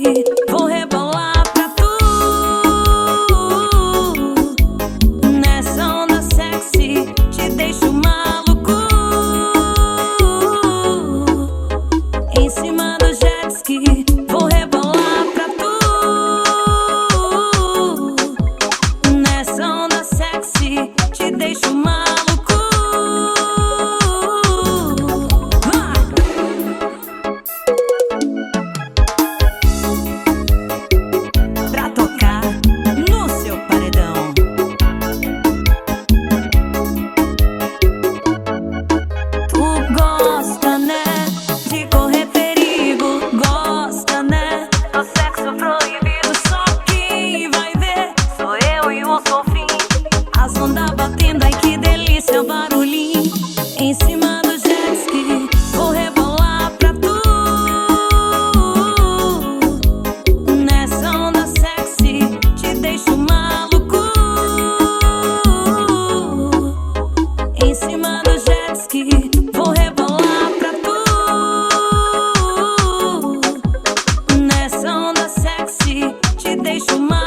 ski, vou rebolar pra tu. Nessa onda sexy, te deixo maluco. Em cima do jet ski, vou rebolar pra tu. Nessa onda sexy, te deixo maluco. Em cima do jet ski, vou rebolar pra tu. Nessa onda sexy, te deixo maluco. Em cima do jet ski, vou rebolar pra tu. Nessa onda sexy, te deixo maluco.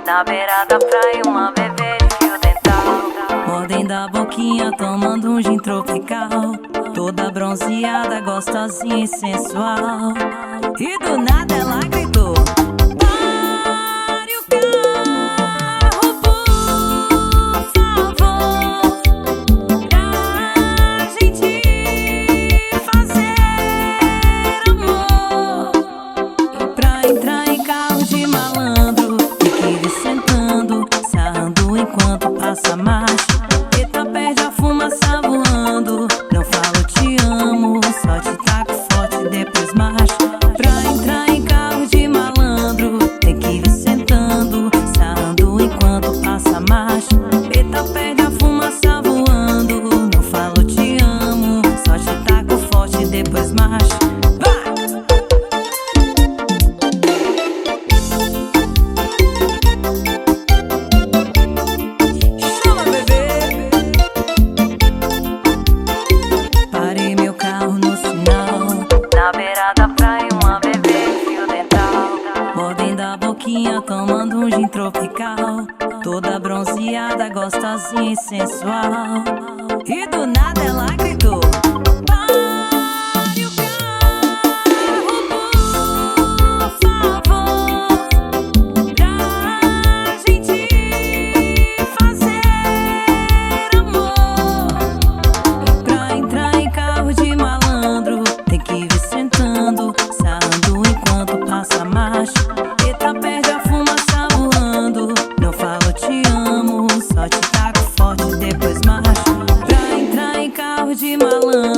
Na beira da praia, uma bebê de fio dental, mordendo a boquinha, tomando um gin tropical. Toda bronzeada, gostosinha e sensual. E do nada ela gritou: pare o carro, por favor, pra gente fazer amor. E pra entrar em carro de malandro, sentando, sarrando enquanto passa a marcha. Eita, perde a fumaça voando. Não falo te amo, só te taco forte, depois marcha. Pra entrar em carro de malandro, tem que vir sentando, sarrando enquanto passa a marcha. Eita, perde a fumaça voando. Não falo te amo, só te taco forte, depois marcha. Na beira da praia, uma bebê de fio dental, mordendo a boquinha, tomando um gin tropical. Toda bronzeada, gostosinha e sensual. E do nada ela gritou: pare o carro, por favor, pra gente fazer amor. Pra entrar em carro de malandro, tem que vir sentando, sarrando enquanto passa a marcha. Eita, perde a fumaça voando. Não falo te amo, só te taco forte, depois marcha. Pra entrar em carro de malandro,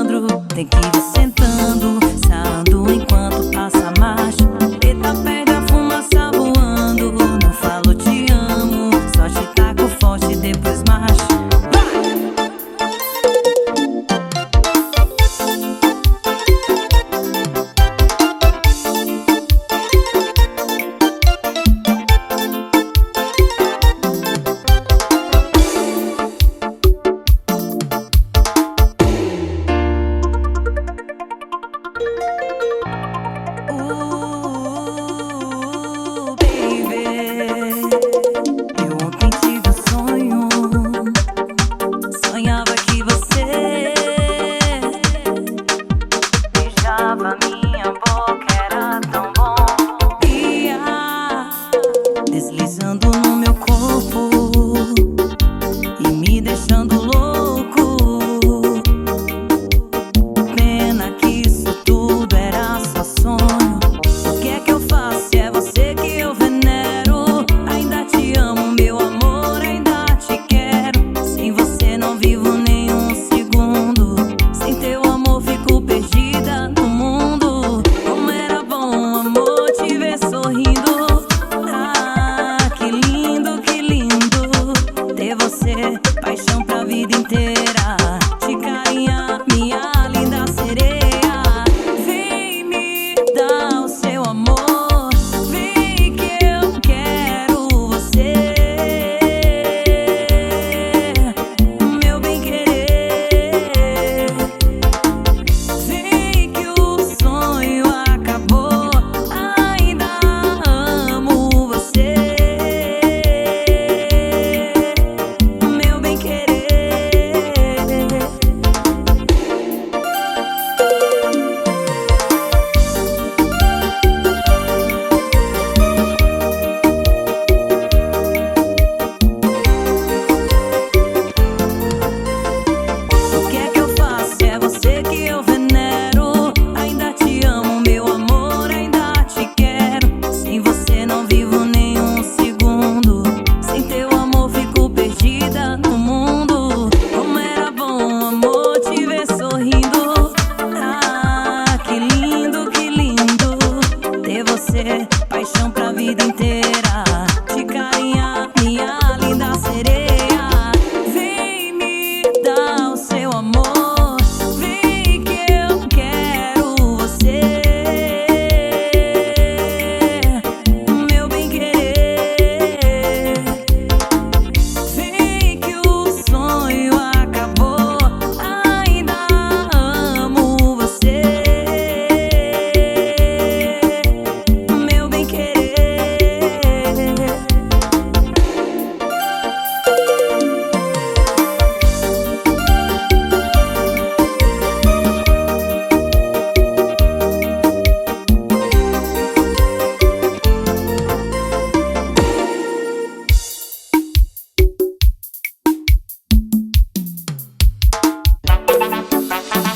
ter você, paixão pra vida inteira. Te carinhar, minha linda sereia. Vem me dar o seu amor, vem que eu quero você, meu bem querer. Vem que o sonho acabou, ainda amo você, meu bem querer. O que é que eu faço? É você que eu venero. Ainda te amo, meu amor, ainda te quero. Sem você não vivo nem um segundo. Sem teu amor fico perdida no mundo. Como era bom, amor, te ver sorrindo. Ah, que lindo ter você, paixão pra vida inteira. Te carinhar, minha linda sereia. Vem me dar o seu amor, vem que eu quero você, meu bem querer. Vem que o sonho acabou, ainda amo você, meu bem querer.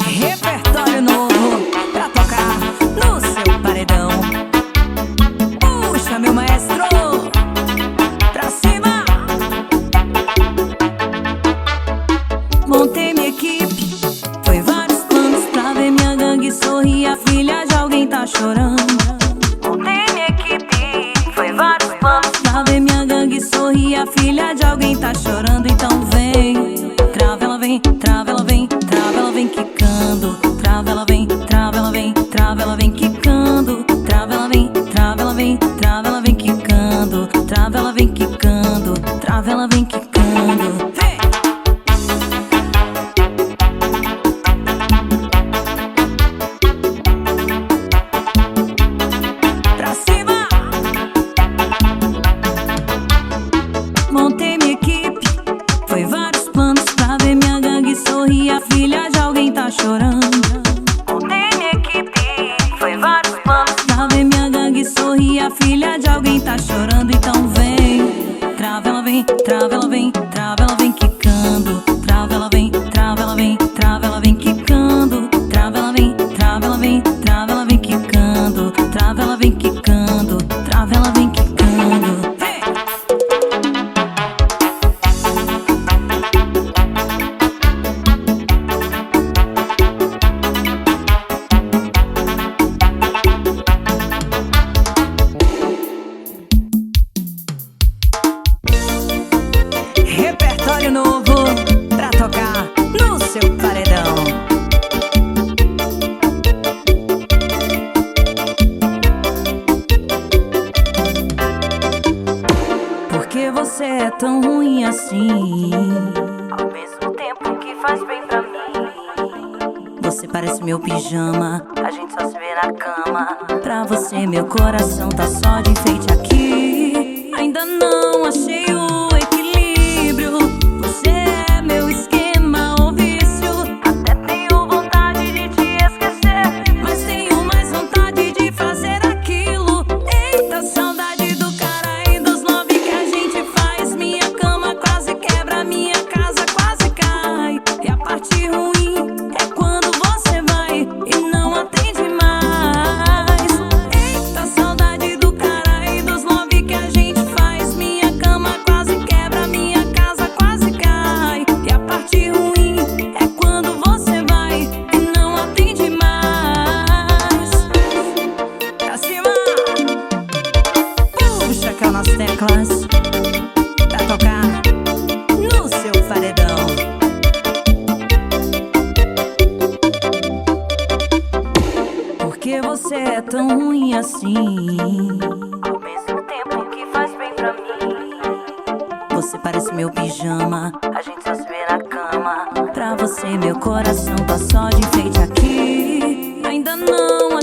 Repertório novo pra tocar no seu paredão. Puxa, meu maestro, pra cima. Montei minha equipe, foi vários planos pra ver minha gangue sorrir. A filha de alguém tá chorando. Montei minha equipe, foi vários planos pra ver minha gangue sorrir. A filha de alguém tá chorando. Então vem, trava ela vem, trava ela vem, trava ela vem quicando. Trava ela vem, trava ela vem, trava ela vem quicando. Trava ela vem, trava ela vem, trava ela vem quicando. Trava ela vem quicando, trava ela vem quicando. Vem! Pra cima! Montei minha equipe, foi vários planos pra ver minha gangue sorrir. A filha de alguém tá chorando. Montei minha equipe, foi vários planos pra ver minha gangue sorrir. A filha de alguém tá chorando. Então vem, trava ela vem, trava ela vem, trava ela vem quicando. Trava ela vem, trava ela vem, trava ela vem quicando. Trava ela vem, trava ela vem, trava ela vem quicando. Trava ela vem quicando, trava ela vem quicando. Vem! Repertório novo pra tocar no seu paredão. Por que você é tão ruim assim? Ao mesmo tempo que faz bem pra mim. Você parece meu pijama, a gente só se vê na cama. Pra você meu coração tá só de enfeite aqui. Ainda não achei o equilíbrio. Você é meu esquema ou vício. Até tenho vontade de te esquecer, mas tenho mais vontade de fazer aquilo. Eita, saudade do cara e dos love que a gente faz. Minha cama quase quebra, minha casa quase cai. E a parte ruim é quando você vai e não atende mais. Eita, saudade do cara e dos love que a gente faz. Minha cama quase quebra. assim, ao mesmo tempo que faz bem pra mim. Você parece meu pijama, a gente só se vê na cama. Pra você meu coração tá só de enfeite aqui. Ainda não